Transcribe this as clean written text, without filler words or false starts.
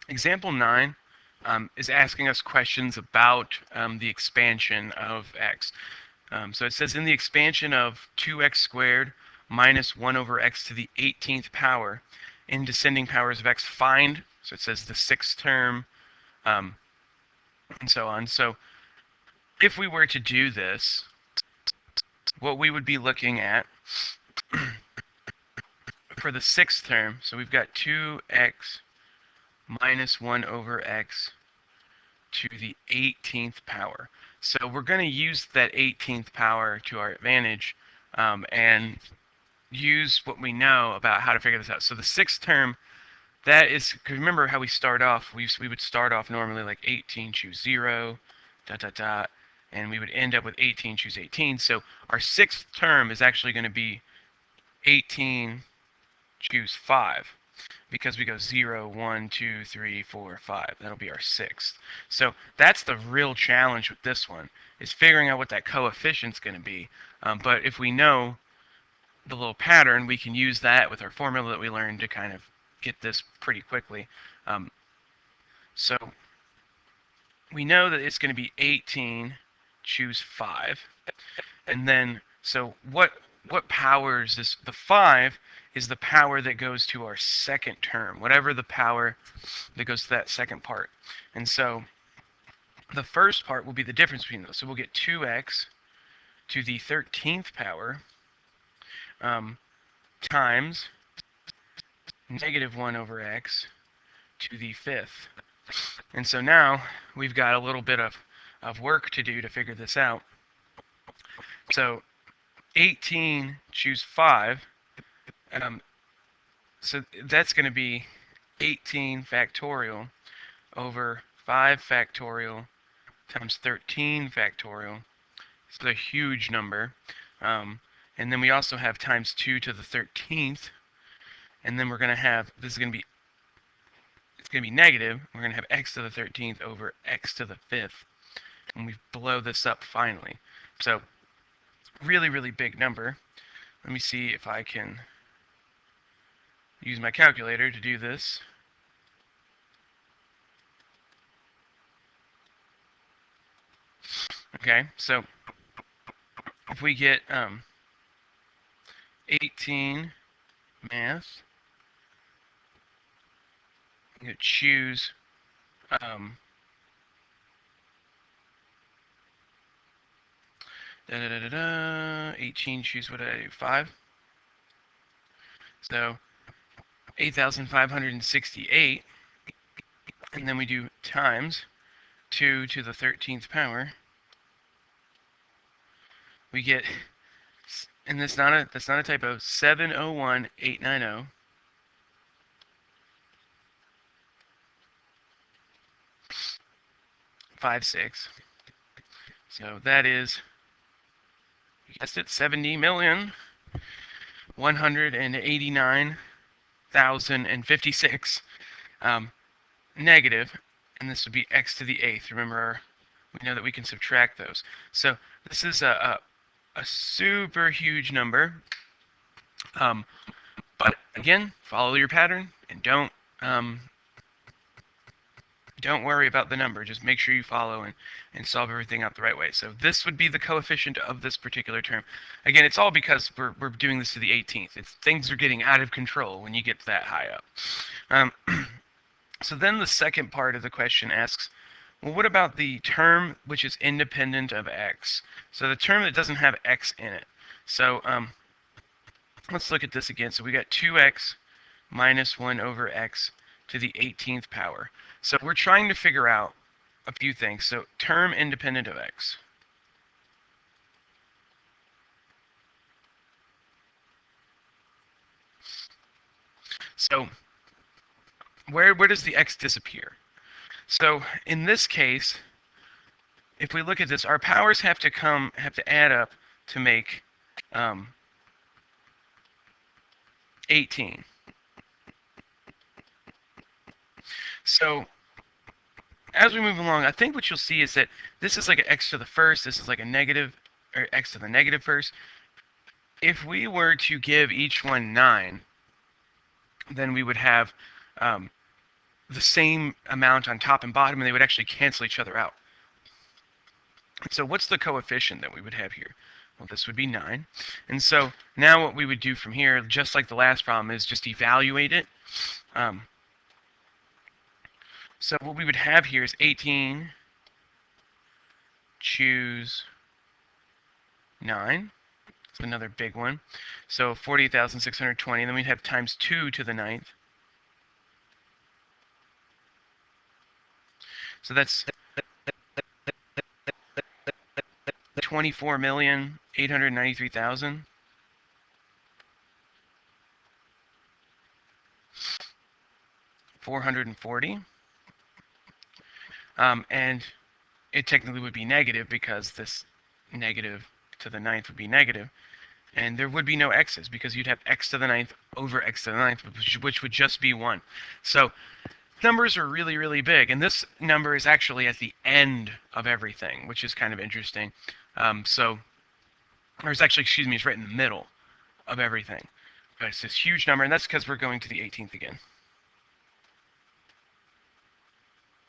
Example 9 is asking us questions about the expansion of x. So it says in the expansion of 2x squared minus 1 over x to the 18th power in descending powers of x, find, so it says the sixth term, and so on. So if we were to do this, what we would be looking at for the sixth term, so we've got 2x minus 1 over x to the 18th power. So we're going to use that 18th power to our advantage and use what we know about how to figure this out. So the sixth term, that is, remember how we start off, we would start off normally like 18, choose 0, dot, dot, dot, and we would end up with 18, choose 18. So our sixth term is actually going to be 18, choose 5, because we go 0, 1, 2, 3, 4, 5. That'll be our sixth. So that's the real challenge with this one, is figuring out what that coefficient's going to be. But if we know the little pattern, we can use that with our formula that we learned to kind of get this pretty quickly. So we know that it's going to be 18, choose 5. And then, so what powers this? The 5 is the power that goes to our second term, whatever the power that goes to that second part. And so the first part will be the difference between those. So we'll get 2x to the 13th power times negative 1 over x to the 5th. And so now we've got a little bit of work to do to figure this out. So 18, choose 5. So that's going to be 18 factorial over 5 factorial times 13 factorial. It's a huge number. And then we also have times 2 to the 13th. And then we're going to have, this is going to be, it's going to be negative. We're going to have x to the 13th over x to the 5th. And we blow this up finally. So really, really big number. Let me see if I can use my calculator to do this. Okay, so if we get 18 math, I'm going to choose 18, choose what did I do, 5? So 8,568, and then we do times 2 to the 13th power. We get, and that's not a typo, 701,890. 56. So that is, you guessed it, 70,189,056 negative, and this would be x to the 8th. Remember, we know that we can subtract those. So this is a super huge number. But again, follow your pattern and don't worry about the number. Just make sure you follow and solve everything out the right way. So this would be the coefficient of this particular term. Again, it's all because we're doing this to the 18th. Things are getting out of control when you get that high up. So then the second part of the question asks, well, what about the term which is independent of x? So the term that doesn't have x in it. So let's look at this again. So we got 2x minus 1 over x to the 18th power. So we're trying to figure out a few things. So term independent of x. So where does the x disappear? So in this case, if we look at this, our powers have to add up to make 18. So as we move along, I think what you'll see is that this is like an x to the first, this is like a negative, or x to the negative first. If we were to give each one 9, then we would have the same amount on top and bottom, and they would actually cancel each other out. So what's the coefficient that we would have here? Well, this would be 9. And so now what we would do from here, just like the last problem, is just evaluate it. So what we would have here is 18, choose 9. That's another big one. So 48,620. Then we'd have times 2 to the 9th. So that's 24,893,000. $440. And it technically would be negative because this negative to the 9th would be negative. And there would be no x's because you'd have x to the 9th over x to the 9th, which would just be 1. So numbers are really, really big. And this number is actually at the end of everything, which is kind of interesting. Or it's actually, excuse me, it's right in the middle of everything. But it's this huge number, and that's because we're going to the 18th again.